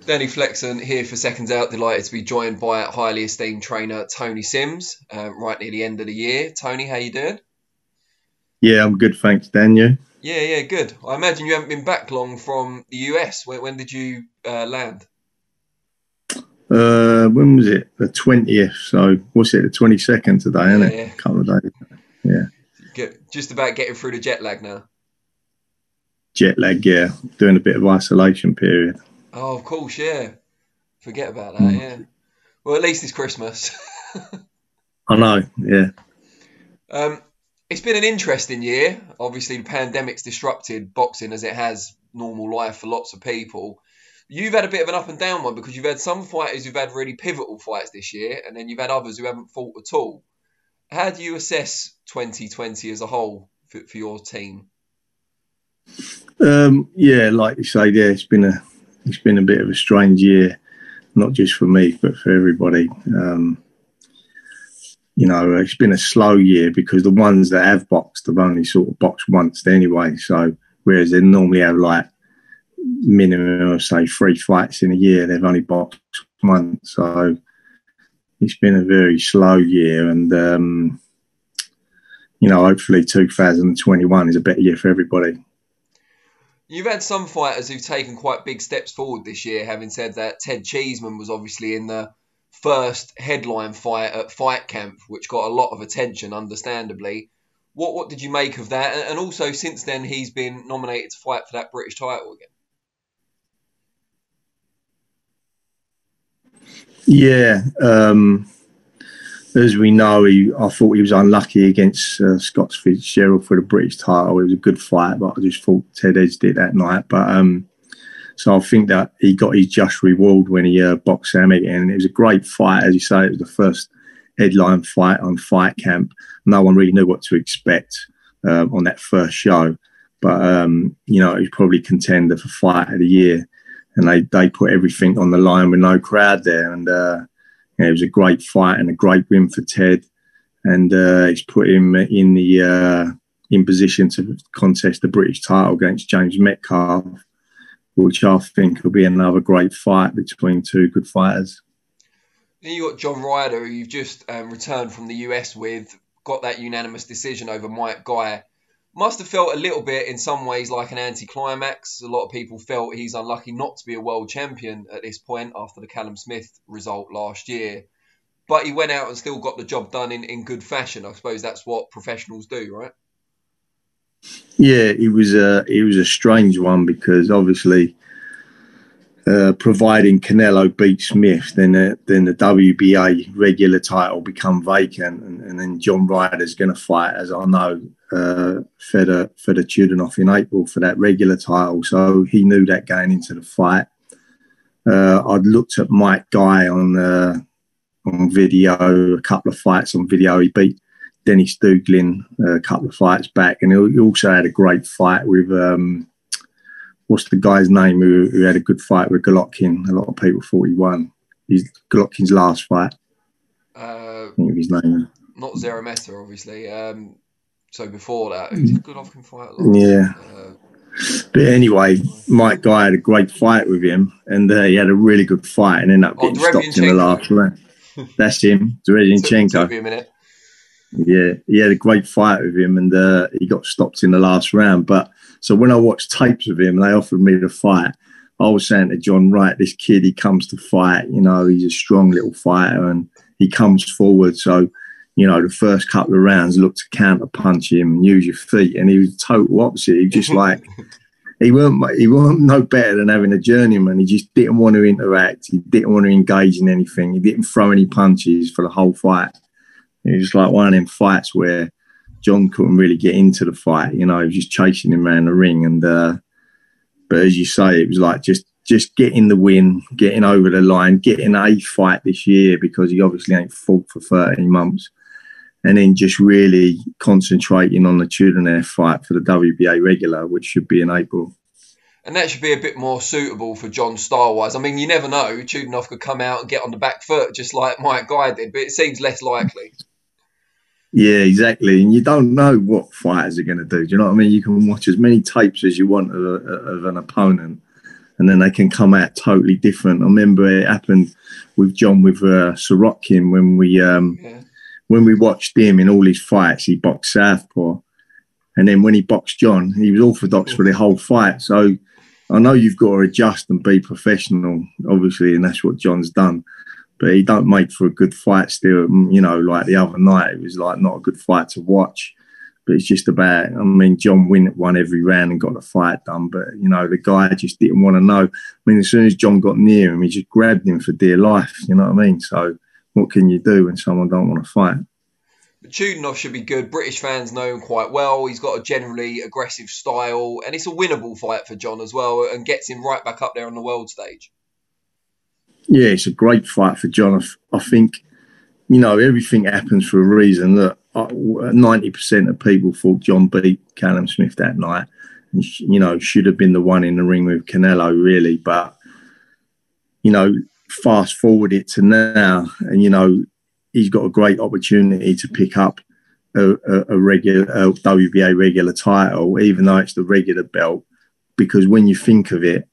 Danny Flexon here for Seconds Out. Delighted to be joined by highly esteemed trainer Tony Sims, right near the end of the year. Tony, how you doing? Yeah, I'm good, thanks, Daniel. Yeah, good. I imagine you haven't been back long from the US. When did you land? When was it? The 20th. So what's it? The 22nd today, isn't it? Yeah, A couple of days. Yeah, just about getting through the jet lag now. jet lag. Yeah, doing a bit of isolation period. Oh, of course, yeah. Forget about that. Mm. Yeah. Well, at least it's Christmas. I know. Yeah, um, it's been an interesting year. Obviously, the pandemic's disrupted boxing as it has normal life for lots of people. You've had a bit of an up and down one because you've had some fighters who've had really pivotal fights this year, and then you've had others who haven't fought at all. How do you assess 2020 as a whole for your team? yeah. Like you say, yeah, it's been a bit of a strange year, not just for me but for everybody. It's been a slow year because the ones that have boxed have only sort of boxed once anyway. So whereas they normally have like minimum of say 3 fights in a year, they've only boxed once. So it's been a very slow year, and hopefully 2021 is a better year for everybody. You've had some fighters who've taken quite big steps forward this year. Having said that, Ted Cheeseman was obviously in the first headline fight at Fight Camp, which got a lot of attention, understandably. What did you make of that? And also, since then, he's been nominated to fight for that British title again. Yeah, as we know, I thought he was unlucky against Scott Fitzgerald for the British title. It was a good fight, but I just thought Ted edged it that night. But so I think that he got his just reward when he boxed Sam again. It was a great fight, as you say. It was the first headline fight on Fight Camp. No one really knew what to expect on that first show, but he was probably contender for Fight of the Year, and they put everything on the line with no crowd there, and it was a great fight and a great win for Ted, and it's put him in position to contest the British title against James Metcalf, which I think will be another great fight between two good fighters. Then you got John Ryder, who you've just returned from the US with, got that unanimous decision over Mike Guy. Must have felt a little bit, in some ways, like an anticlimax. A lot of people felt he's unlucky not to be a world champion at this point after the Callum Smith result last year. But he went out and still got the job done in good fashion. I suppose that's what professionals do, right? Yeah, it was a strange one because obviously, providing Canelo beats Smith, then the WBA regular title become vacant, and then John Ryder's going to fight, as I know, Fedor Chudinov in April for that regular title. So he knew that going into the fight. I'd looked at Mike Guy on video, a couple of fights on video. He beat Dennis Duglin a couple of fights back, and he also had a great fight with what's the guy's name who had a good fight with Golovkin. A lot of people thought he won. He's Golovkin's last fight. I think of his name. Not Zerameta, obviously. So before that, who did Golovkin fight last? Yeah. But anyway, Mike Guy had a great fight with him, and he had a really good fight, and ended up getting stopped in the last round. That's him, Derevyanchenko. Took me a minute. Yeah, he had a great fight with him, and he got stopped in the last round. But so when I watched tapes of him and they offered me the fight, I was saying to John, right, this kid, he comes to fight, he's a strong little fighter and he comes forward. So, the first couple of rounds looked to counter punch him and use your feet, and he was total opposite. He just like he weren't no better than having a journeyman. He just didn't want to interact. He didn't want to engage in anything. He didn't throw any punches for the whole fight. It was like one of them fights where John couldn't really get into the fight. He was just chasing him around the ring. And but as you say, it was like just getting the win, getting over the line, getting a fight this year because he obviously ain't fought for 13 months. And then just really concentrating on the Chudinov fight for the WBA regular, which should be in April. And that should be a bit more suitable for John style-wise. I mean, you never know. Chudinov could come out and get on the back foot just like Mike Guy did, but it seems less likely. Yeah, exactly. And you don't know what fighters are going to do. Do you know what I mean? You can watch as many tapes as you want of an opponent, and then they can come out totally different. I remember it happened with John with Sorokin when we watched him in all his fights. He boxed southpaw, and then when he boxed John, he was orthodox for the whole fight. So I know you've got to adjust and be professional, obviously, and that's what John's done. But he don't make for a good fight still. You know, like the other night, it was like not a good fight to watch. But it's just about, I mean, John won every round and got the fight done. But, you know, the guy just didn't want to know. I mean, as soon as John got near him, he just grabbed him for dear life. You know what I mean? So what can you do when someone don't want to fight? Chudinov should be good. British fans know him quite well. He's got a generally aggressive style, and it's a winnable fight for John as well, and gets him right back up there on the world stage. Yeah, it's a great fight for John. I think, you know, everything happens for a reason. Look, 90% of people thought John beat Callum Smith that night. And, you know, should have been the one in the ring with Canelo, really. But, you know, fast forward it to now, and, you know, he's got a great opportunity to pick up a WBA regular title, even though it's the regular belt. Because when you think of it,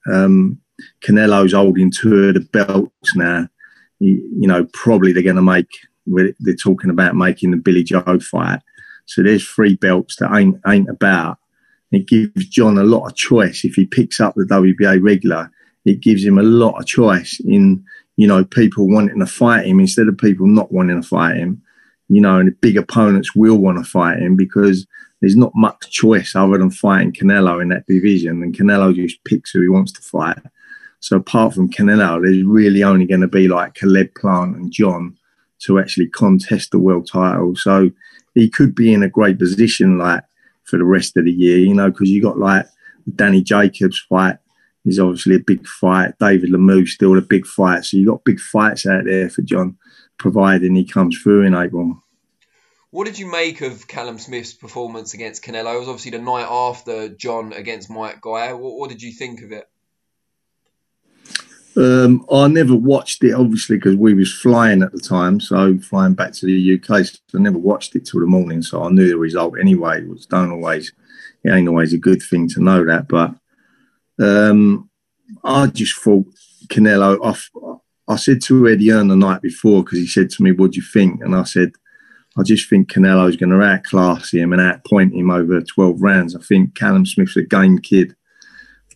Canelo's holding 2 of the belts now. You know, probably they're going to make. They're talking about making the Billy Joe fight. So there's 3 belts that ain't about. It gives John a lot of choice. If he picks up the WBA regular, it gives him a lot of choice in, you know, people wanting to fight him instead of people not wanting to fight him. You know, and the big opponents will want to fight him because there's not much choice other than fighting Canelo in that division. And Canelo just picks who he wants to fight. So apart from Canelo, there's really only going to be like Caleb Plant and John to actually contest the world title. So he could be in a great position like for the rest of the year, you know, because you got like Danny Jacobs fight is obviously a big fight. David Lemieux still a big fight. So you got big fights out there for John, providing he comes through in April. What did you make of Callum Smith's performance against Canelo? It was obviously the night after John against Mike Guy. What did you think of it? I never watched it, obviously, because we was flying at the time, so flying back to the UK. So I never watched it till the morning, so I knew the result anyway. It ain't always a good thing to know that, but I just thought Canelo. I said to Eddie Earn the night before, because he said to me, "What do you think?" And I said, "I just think Canelo's going to outclass him and outpoint him over 12 rounds. I think Callum Smith's a game kid."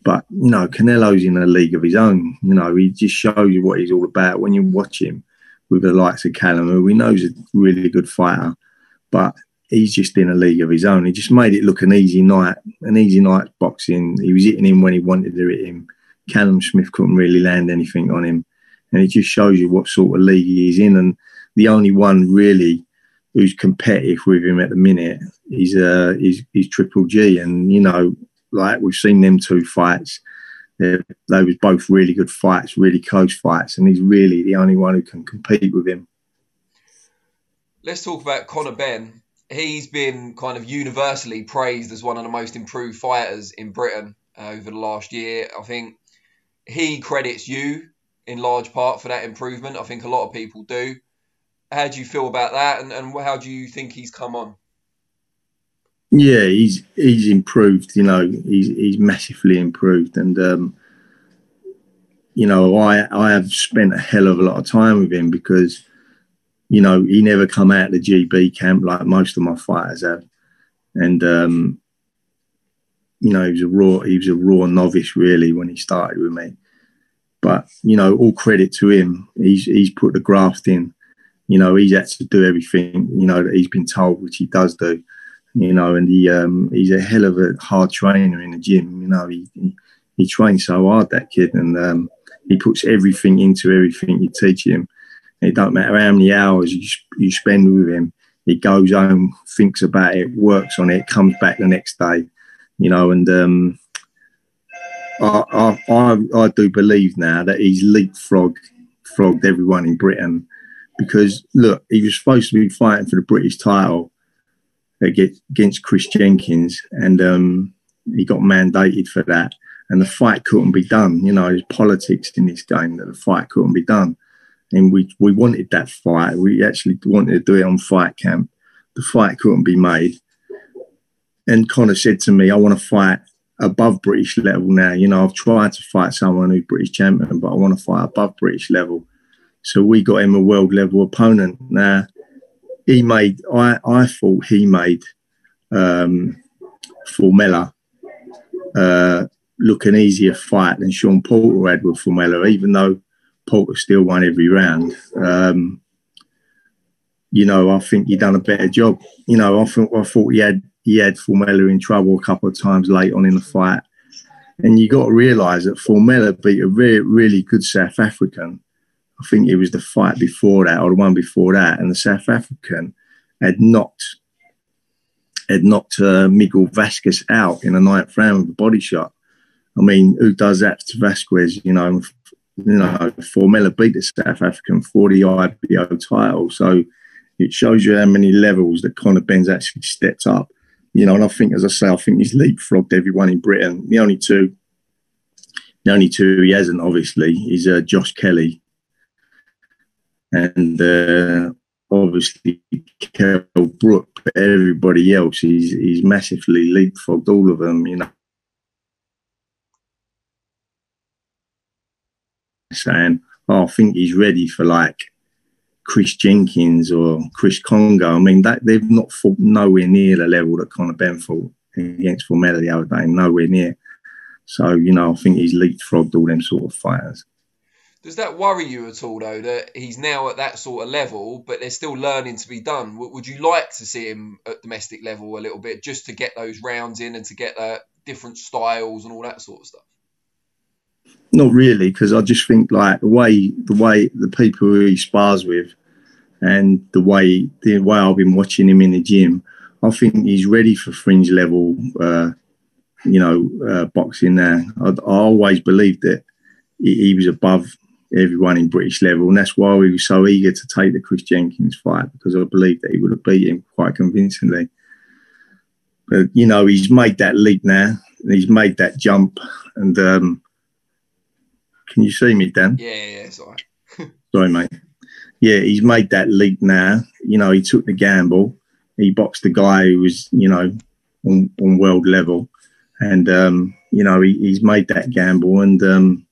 But, you know, Canelo's in a league of his own. You know, he just shows you what he's all about when you watch him with the likes of Callum, who we know is a really good fighter. But he's just in a league of his own. He just made it look an easy night boxing. He was hitting him when he wanted to hit him. Callum Smith couldn't really land anything on him. And it just shows you what sort of league he's in. And the only one really who's competitive with him at the minute is Triple G. And, you know, like we've seen them 2 fights. They was both really good fights, really close fights, and he's really the only one who can compete with him. Let's talk about Conor Benn. He's been kind of universally praised as one of the most improved fighters in Britain over the last year. I think he credits you in large part for that improvement. I think a lot of people do. How do you feel about that, and how do you think he's come on? Yeah, he's improved. You know, he's massively improved, and you know, I have spent a hell of a lot of time with him because, you know, he never come out of the GB camp like most of my fighters have, and you know, he was a raw novice really when he started with me. But, you know, all credit to him. He's put the graft in. You know, he's had to do everything, you know, that he's been told, which he does do. You know, and he's a hell of a hard trainer in the gym. You know, he trains so hard, that kid, and he puts everything into everything you teach him. It don't matter how many hours you spend with him. He goes home, thinks about it, works on it, comes back the next day. You know, and I do believe now that he's leapfrogged everyone in Britain, because look, he was supposed to be fighting for the British title against Chris Jenkins, and he got mandated for that, and the fight couldn't be done. You know, there's politics in this game that the fight couldn't be done, and we wanted that fight. We actually wanted to do it on Fight Camp. The fight couldn't be made, and Conor said to me, "I want to fight above British level now. You know, I've tried to fight someone who's British champion, but I want to fight above British level. So we got him a world level opponent. Now, I thought he made Formella look an easier fight than Sean Porter had with Formella, even though Porter still won every round. You know, I think he done a better job. You know, I thought he had Formella in trouble a couple of times late on in the fight. And you got to realise that Formella beat a really good South African. I think it was the fight before that or the one before that. And the South African had knocked Miguel Vasquez out in the 9th round with a body shot. I mean, who does that to Vasquez? You know, Formella beat the South African for the IBO title. So it shows you how many levels that Conor Benn's actually stepped up. You know, and I think, as I say, I think he's leapfrogged everyone in Britain. The only two he hasn't, obviously, is Josh Kelly and obviously Kell Brook. But everybody else, he's massively leapfrogged all of them. You know, saying, "Oh, I think he's ready for like Chris Jenkins or Chris Congo." I mean, that they've not fought nowhere near the level that Conor Benn fought against Formella the other day, nowhere near. So, you know, I think he's leapfrogged all them sort of fighters. Does that worry you at all, though, that he's now at that sort of level, but there's still learning to be done? Would you like to see him at domestic level a little bit, just to get those rounds in and to get different styles and all that sort of stuff? Not really, because I just think like the way the people who he spars with, and the way I've been watching him in the gym, I think he's ready for fringe level, boxing now. I always believed that he was above everyone in British level, and that's why we were so eager to take the Chris Jenkins fight, because I believed that he would have beat him quite convincingly. But you know, he's made that leap now, and he's made that jump, and can you see me, Dan? Yeah, sorry. Sorry, mate. Yeah, he's made that leap now. You know, he took the gamble. He boxed the guy who was, you know, on world level. And, you know, he's made that gamble. And,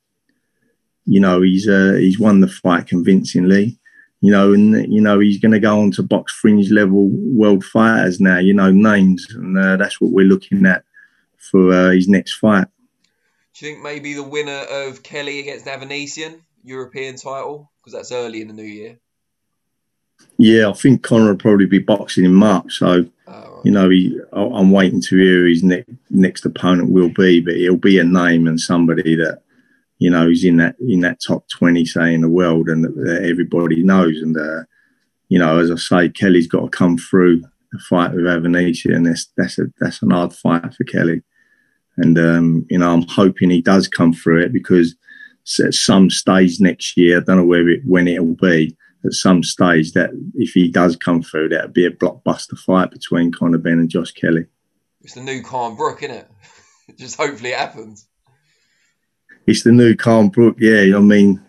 you know, he's won the fight convincingly. You know, and, you know, he's going to go on to box fringe level world fighters now, you know, names. And that's what we're looking at for his next fight. Do you think maybe the winner of Kelly against Avanesian, European title? Because that's early in the new year. Yeah, I think Conor will probably be boxing in March. So, right. You know, I'm waiting to hear who his next opponent will be. But he'll be a name and somebody that, you know, is in that top 20, say, in the world, and that everybody knows. And, you know, as I say, Kelly's got to come through the fight with Avanesian, and that's an hard fight for Kelly. And, you know, I'm hoping he does come through it, because at some stage next year, I don't know when it will be, at some stage, that if he does come through, that would be a blockbuster fight between Conor Benn and Josh Kelly. It's the new Khan Brook, isn't it? Just hopefully it happens. It's the new Khan Brook, yeah. I mean,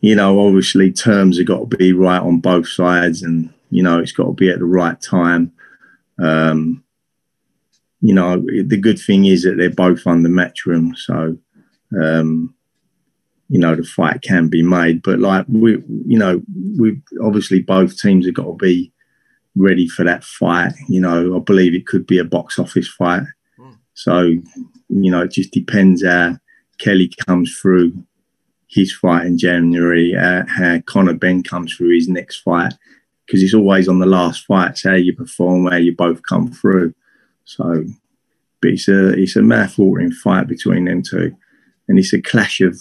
you know, obviously terms have got to be right on both sides, and, you know, it's got to be at the right time. You know, the good thing is that they're both under Matchroom, so, you know, the fight can be made. But, like, we obviously both teams have got to be ready for that fight. You know, I believe it could be a box office fight. So, you know, it just depends how Kelly comes through his fight in January, how Conor Benn comes through his next fight, because it's always on the last fights, how you perform, how you both come through. So, but it's a mouth-watering fight between them two, and it's a clash of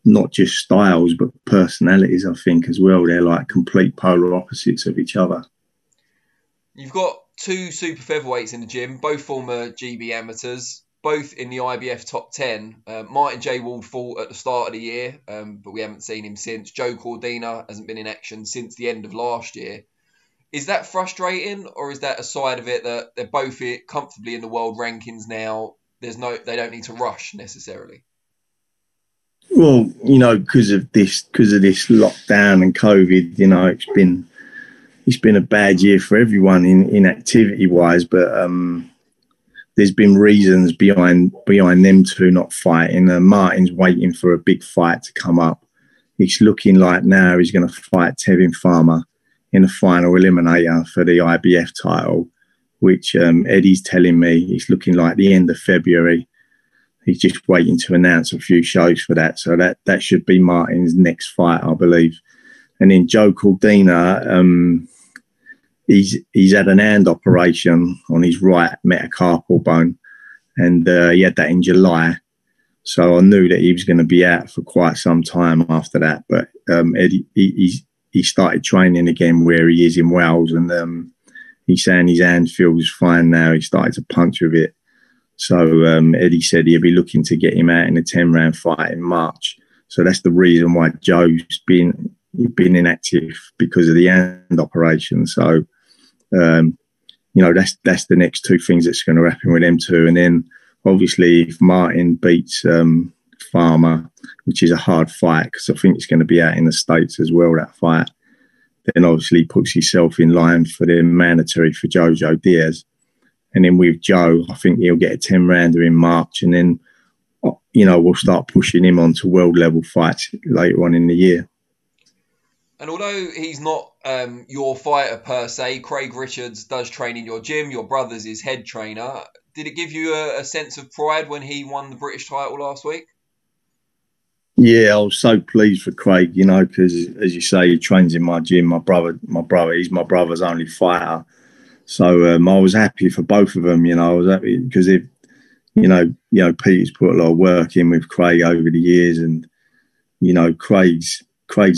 not just styles but personalities, I think, as well. They're like complete polar opposites of each other. You've got two super featherweights in the gym, both former GB amateurs, both in the IBF top 10. Martin J. Ward fought at the start of the year, but we haven't seen him since. Joe Cordina hasn't been in action since the end of last year. Is that frustrating, or is that a side of it that they're both comfortably in the world rankings now? They don't need to rush necessarily. Well, you know, because of this lockdown and COVID, you know, it's been a bad year for everyone in activity wise. But there's been reasons behind them two not fighting. Martin's waiting for a big fight to come up. It's looking like now he's going to fight Tevin Farmer in the final eliminator for the IBF title, which Eddie's telling me it's looking like the end of February. He's just waiting to announce a few shows for that. So that should be Martin's next fight, I believe. And then Joe Cordina, he's had an hand operation on his right metacarpal bone, and he had that in July. So I knew that he was going to be out for quite some time after that. But Eddie, he started training again where he is in Wales, and he's saying his hand feels fine now. He started to punch with it. So Eddie said he'll be looking to get him out in a 10-round fight in March. So that's the reason why Joe's been inactive, because of the hand operation. So, that's the next two things that's going to happen with them two. And then obviously if Martin beats Farmer, which is a hard fight, because I think it's going to be out in the States as well, that fight, then obviously he puts himself in line for the mandatory for Jojo Diaz. And then with Joe, I think he'll get a 10-rounder in March, and then, we'll start pushing him on to world-level fights later on in the year. And although he's not your fighter per se, Craig Richards does train in your gym. Your brother's his head trainer. Did it give you a sense of pride when he won the British title last week? Yeah, I was so pleased for Craig, because as you say, he trains in my gym. My brother, he's my brother's only fighter. So I was happy for both of them. I was happy because Peter's put a lot of work in with Craig over the years, and Craig's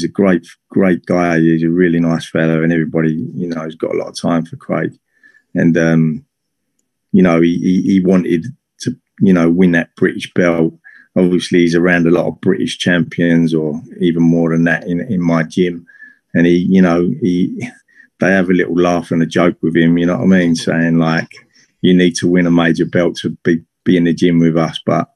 a great guy. He's a really nice fella, and everybody has got a lot of time for Craig. And he wanted to win that British belt. Obviously, he's around a lot of British champions, or even more than that, in my gym. And they have a little laugh and a joke with him, you know what I mean? Saying like, you need to win a major belt to be in the gym with us. But,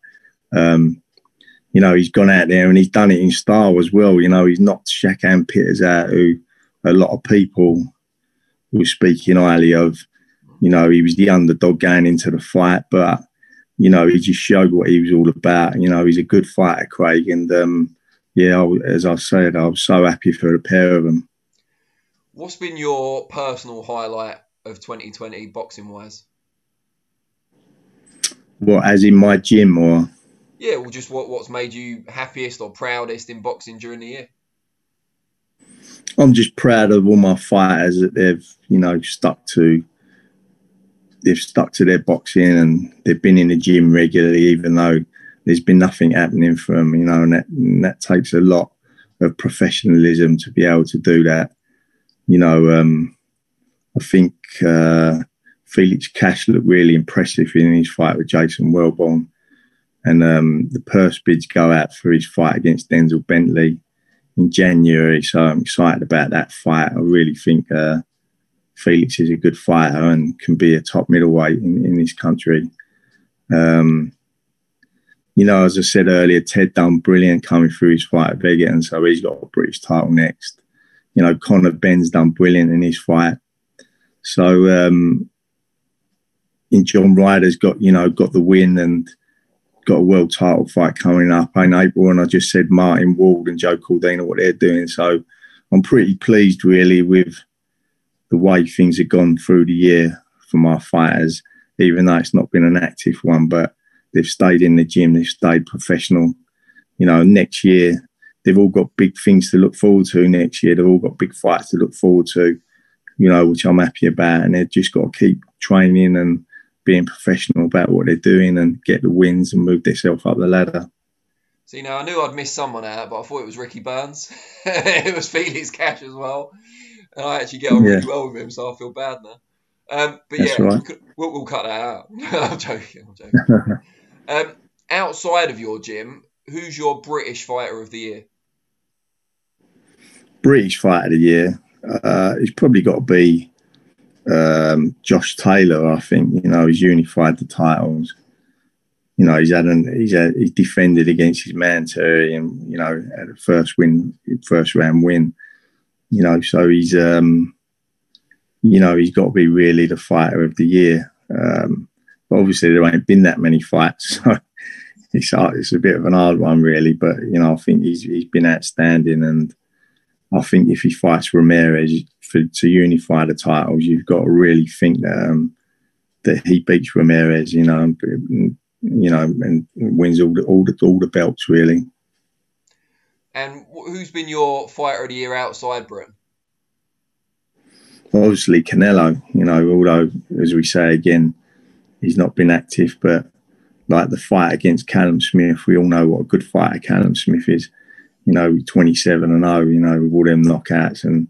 he's gone out there and he's done it in style as well. He's knocked Shakan Pitters out, who a lot of people were speaking highly of. He was the underdog going into the fight, but, he just showed what he was all about. He's a good fighter, Craig. And, as I said, I was so happy for the pair of them. What's been your personal highlight of 2020 boxing-wise? What, as in my gym, or? Yeah, well, just what's made you happiest or proudest in boxing during the year? I'm just proud of all my fighters that they've, stuck to their boxing, and they've been in the gym regularly, even though there's been nothing happening for them, and that takes a lot of professionalism to be able to do that. I think Felix Cash looked really impressive in his fight with Jason Wellborn. And the purse bids go out for his fight against Denzel Bentley in January. So I'm excited about that fight. I really think Felix is a good fighter and can be a top middleweight in this country. As I said earlier, Ted done brilliant coming through his fight at Vegas, and so he's got a British title next. Conor Benn's done brilliant in his fight. So, and John Ryder's got the win and got a world title fight coming up in April. And I just said Martin Ward and Joe Cordina, what they're doing. So I'm pretty pleased really with the way things have gone through the year for my fighters, even though it's not been an active one, but they've stayed in the gym, they've stayed professional. Next year, they've all got big things to look forward to next year. They've all got big fights to look forward to, which I'm happy about. And they've just got to keep training and being professional about what they're doing and get the wins and move themselves up the ladder. See, now I knew I'd missed someone out, but I thought it was Ricky Burns. It was Felix Cash as well. And I actually get on really well with him, so I feel bad now. But that's yeah, right. we'll cut that out. I'm joking. Outside of your gym, who's your British fighter of the year? British fighter of the year? He's probably got to be Josh Taylor, I think. He's unified the titles. He's defended against his man Terry, and had a first round win. So he's he's got to be really the fighter of the year. But obviously there ain't been that many fights, so it's a bit of an hard one, really. But you know, I think he's been outstanding, and I think if he fights Ramirez to unify the titles, you've got to really think that he beats Ramirez, you know, and wins all the belts, really. And who's been your fighter of the year outside Britain? Obviously Canelo, you know, although, as we say again, he's not been active, but like the fight against Callum Smith, we all know what a good fighter Callum Smith is. You know, 27-0, you know, with all them knockouts, and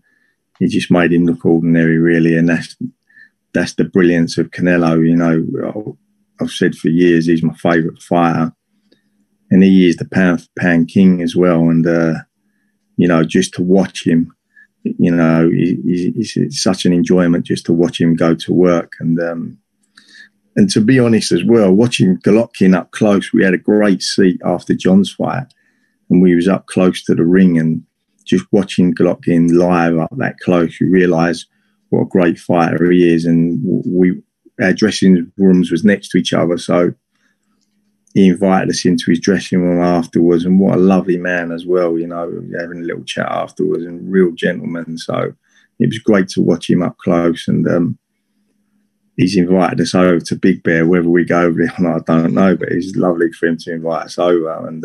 he just made him look ordinary, really. And that's the brilliance of Canelo. You know, I've said for years he's my favourite fighter, and he is the pound for pound king as well. And you know, just to watch him, you know, it's such an enjoyment just to watch him go to work. And to be honest as well, watching Golovkin up close, we had a great seat after John's fight, and we was up close to the ring, and just watching Golovkin live up that close, you realise what a great fighter he is. And our dressing rooms was next to each other, so he invited us into his dressing room afterwards, and what a lovely man as well, you know, having a little chat afterwards, and real gentleman. So it was great to watch him up close, and he's invited us over to Big Bear. Whether we go over there or not, I don't know, but it's lovely for him to invite us over. And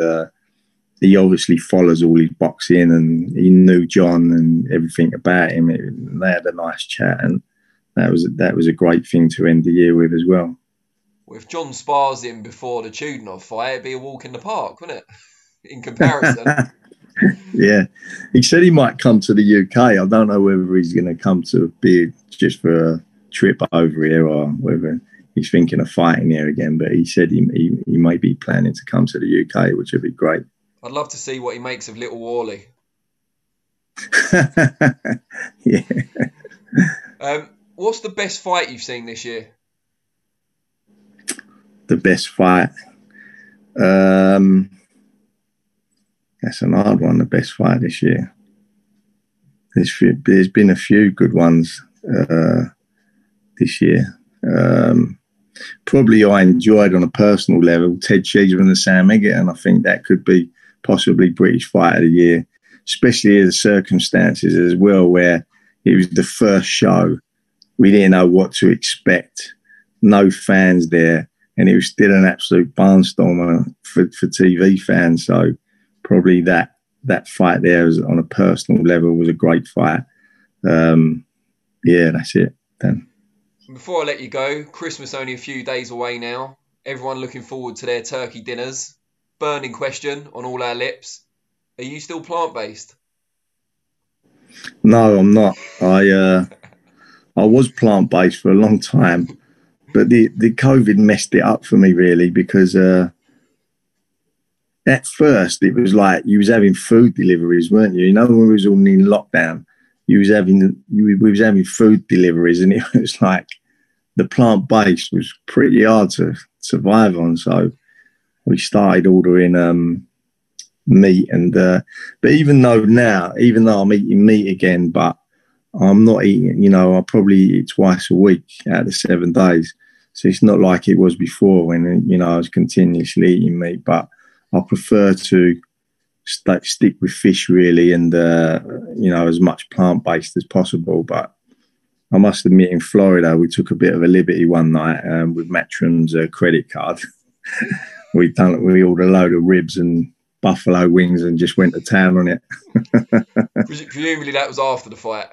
he obviously follows all his boxing, and he knew John and everything about him. They had a nice chat, and that was a great thing to end the year with as well. Well, if John spars him before the Chudinov fight, it'd be a walk in the park, wouldn't it? In comparison. Yeah. He said he might come to the UK. I don't know whether he's going to come to be just for a trip over here, or whether he's thinking of fighting here again. But he said he may be planning to come to the UK, which would be great. I'd love to see what he makes of Little Wally. Yeah. What's the best fight you've seen this year? The best fight? That's an hard one, the best fight this year. There's been a few good ones this year. Probably I enjoyed on a personal level Ted Cheeseman and Sam Egerton. I think that could be possibly British Fight of the Year, especially the circumstances as well, where it was the first show. We didn't know what to expect. No fans there, and it was still an absolute barnstormer for TV fans. So probably that fight there was, on a personal level, was a great fight. Yeah, that's it. Then. Before I let you go, Christmas only a few days away now. Everyone looking forward to their turkey dinners. Burning question on all our lips. Are you still plant-based? No, I'm not. I was plant-based for a long time, but the COVID messed it up for me, really, because at first it was like you was having food deliveries, weren't you? You know, when we was all in lockdown, we was having food deliveries, and it was like the plant-based was pretty hard to survive on. So we started ordering meat, and but even though I'm eating meat again, but I'm not eating, you know, I probably eat twice a week out of 7 days. So it's not like it was before when, you know, I was continuously eating meat, but I prefer to stick with fish, really, and, you know, as much plant-based as possible. But I must admit, in Florida, we took a bit of a liberty one night with Matron's credit card. We ordered a load of ribs and buffalo wings and just went to town on it. Presumably that was after the fight.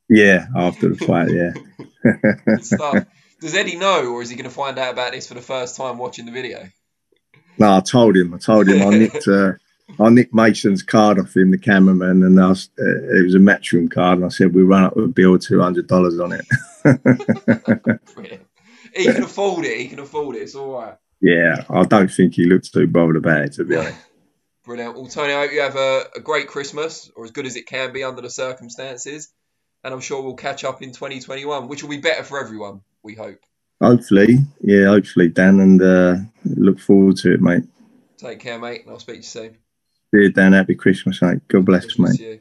Yeah, after the fight, yeah. Good stuff. Does Eddie know, or is he going to find out about this for the first time watching the video? No, I told him. I nicked Mason's card off him, the cameraman, and it was a Matchroom card, and I said, we run up with a bill of $200 on it. Brilliant. He can afford it. It's all right. Yeah, I don't think he looked too bothered about it, to be honest. Brilliant. Well, Tony, I hope you have a great Christmas, or as good as it can be under the circumstances. And I'm sure we'll catch up in 2021, which will be better for everyone, we hope. Hopefully, Dan, and look forward to it, mate. Take care, mate, and I'll speak to you soon. See you, Dan. Happy Christmas, mate. God bless, mate.